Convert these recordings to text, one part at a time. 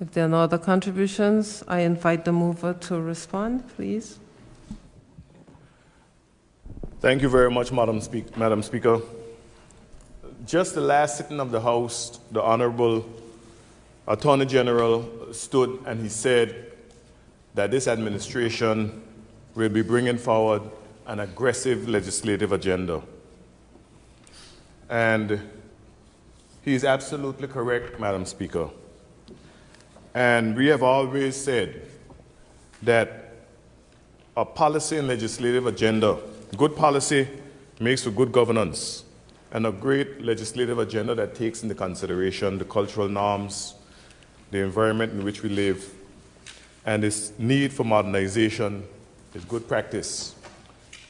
If there are no other contributions, I invite the mover to respond, please. Thank you very much, Madam Speaker. Just the last sitting of the House, the Honorable Attorney General stood and he said that this administration will be bringing forward an aggressive legislative agenda. And he is absolutely correct, Madam Speaker. And we have always said that a policy and legislative agenda, good policy makes for good governance, and a great legislative agenda that takes into consideration the cultural norms, the environment in which we live, and its need for modernization is good practice.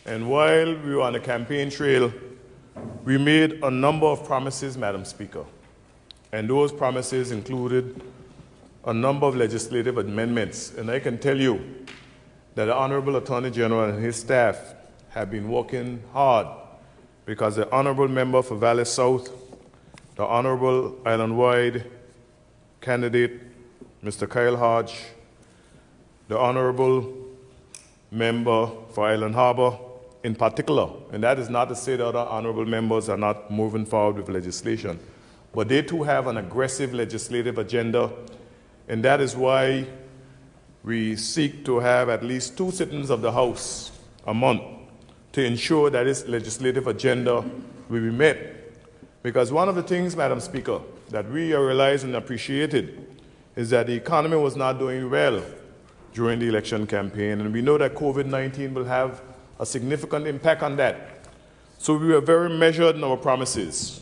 And while we were on the campaign trail, we made a number of promises, Madam Speaker. And those promises included a number of legislative amendments. And I can tell you that the Honorable Attorney General and his staff have been working hard because the Honorable Member for Valley South, the Honorable Island-wide candidate, Mr. Kyle Hodge, the Honorable Member for Island Harbor in particular, and that is not to say that other honorable members are not moving forward with legislation, but they too have an aggressive legislative agenda, and that is why we seek to have at least 2 sittings of the House a month to ensure that this legislative agenda will be met. Because one of the things, Madam Speaker, that we realized and appreciated is that the economy was not doing well during the election campaign, and we know that COVID-19 will have a significant impact on that. So we were very measured in our promises.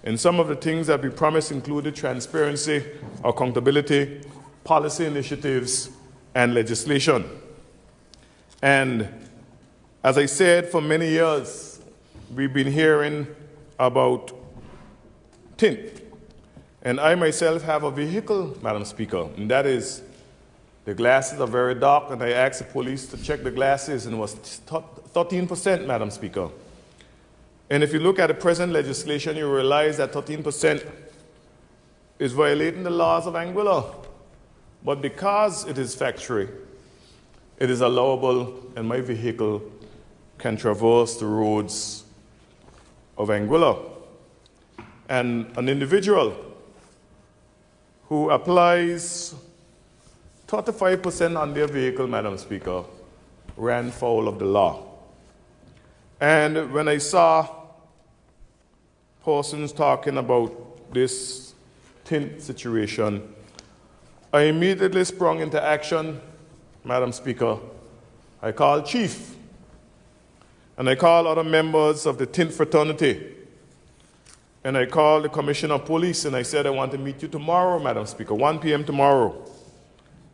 And some of the things that we promised included transparency, accountability, policy initiatives, and legislation. And as I said, for many years, we've been hearing about tint. And I myself have a vehicle, Madam Speaker, and that is the glasses are very dark, and I asked the police to check the glasses, and it was 13%, Madam Speaker. And if you look at the present legislation, you realize that 13% is violating the laws of Anguilla. But because it is factory, it is allowable, and my vehicle can traverse the roads of Anguilla. And an individual who applies 35% on their vehicle, Madam Speaker, ran foul of the law. And when I saw persons talking about this tint situation, I immediately sprung into action, Madam Speaker. I called Chief, and I called other members of the tint fraternity, and I called the Commissioner of Police, and I said, I want to meet you tomorrow, Madam Speaker, 1 p.m. tomorrow.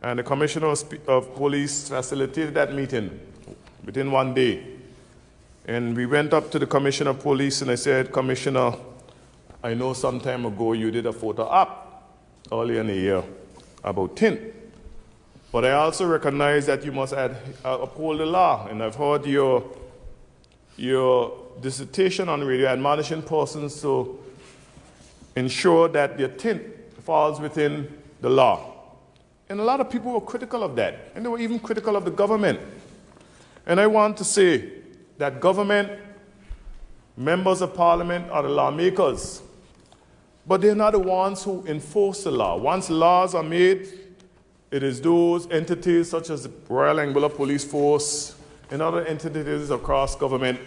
And the Commissioner of Police facilitated that meeting within 1 day. And we went up to the Commissioner of Police, and I said, Commissioner, I know some time ago you did a photo op earlier in the year about tint. But I also recognize that you must uphold the law. And I've heard your dissertation on radio admonishing persons to ensure that their tint falls within the law. And a lot of people were critical of that, and they were even critical of the government. And I want to say that government, members of parliament are the lawmakers, but they're not the ones who enforce the law. Once laws are made, it is those entities such as the Royal Anguilla Police Force and other entities across government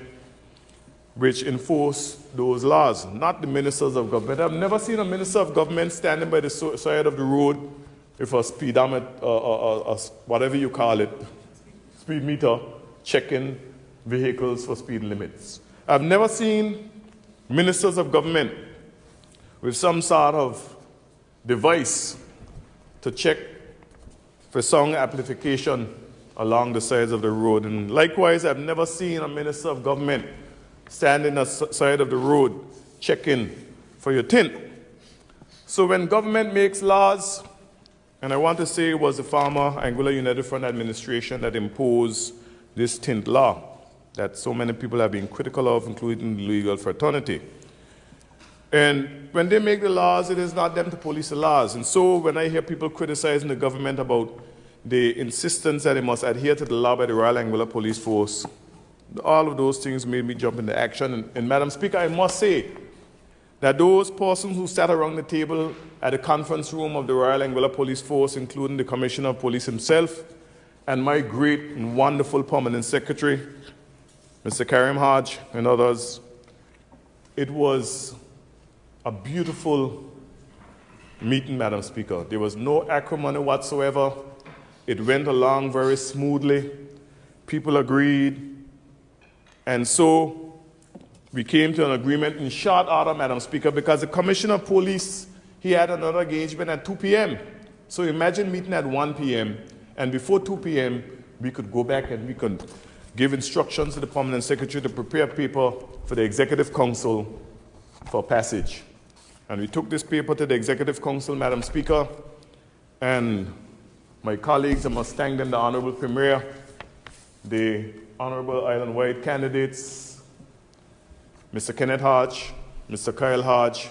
which enforce those laws, not the ministers of government. I've never seen a minister of government standing by the side of the road with a speedometer, whatever you call it, speed meter, checking vehicles for speed limits. I've never seen ministers of government with some sort of device to check for sound amplification along the sides of the road. And likewise, I've never seen a minister of government standing on the side of the road checking for your tint. So when government makes laws, and I want to say it was the former Anguilla United Front administration that imposed this TINT law that so many people have been critical of, including the legal fraternity. And when they make the laws, it is not them to police the laws. And so when I hear people criticizing the government about the insistence that they must adhere to the law by the Royal Anguilla Police Force, all of those things made me jump into action. And Madam Speaker, I must say that those persons who sat around the table at the conference room of the Royal Anguilla Police Force, including the Commissioner of Police himself, and my great and wonderful permanent secretary, Mr. Karim Hodge, and others, it was a beautiful meeting, Madam Speaker. There was no acrimony whatsoever. It went along very smoothly. People agreed. And so we came to an agreement in short order, Madam Speaker, because the Commissioner of Police, he had another engagement at 2 p.m. So imagine meeting at 1 p.m. and before 2 p.m. we could go back and we could give instructions to the Permanent Secretary to prepare paper for the Executive Council for passage. And we took this paper to the Executive Council, Madam Speaker, and my colleagues, I must thank them, the Honorable Premier, the Honorable Island-wide candidates, Mr. Kenneth Hodge, Mr. Kyle Hodge,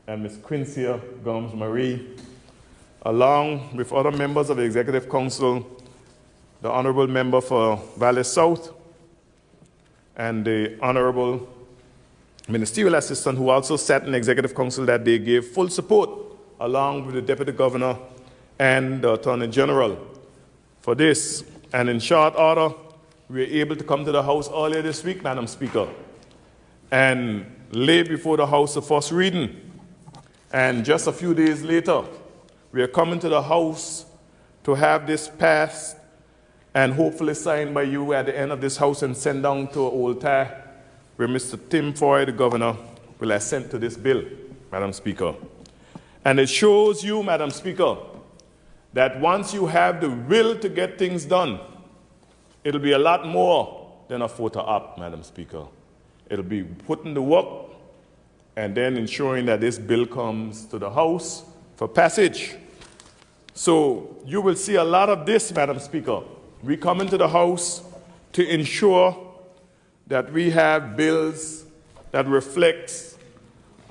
and Ms. Quincy Gomes-Marie, along with other members of the Executive Council, the Honorable Member for Valley South, and the Honorable Ministerial Assistant, who also sat in the Executive Council that day, gave full support, along with the Deputy Governor and the Attorney General, for this. And in short order, we were able to come to the House earlier this week, Madam Speaker, and lay before the House the first reading. And just a few days later, we are coming to the House to have this passed and hopefully signed by you at the end of this House and sent down to Old Tare, where Mr. Tim Foy, the Governor, will assent to this bill, Madam Speaker. And it shows you, Madam Speaker, that once you have the will to get things done, it'll be a lot more than a photo op, Madam Speaker. It'll be putting the work and then ensuring that this bill comes to the House for passage. So you will see a lot of this, Madam Speaker. We come into the House to ensure that we have bills that reflect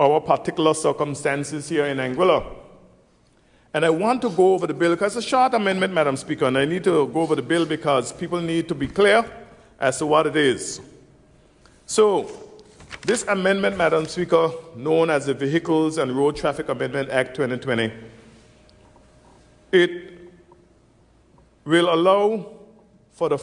our particular circumstances here in Anguilla. And I want to go over the bill because it's a short amendment, Madam Speaker, and I need to go over the bill because people need to be clear as to what it is. So, this amendment, Madam Speaker, known as the Vehicles and Road Traffic Amendment Act 2020, it will allow for the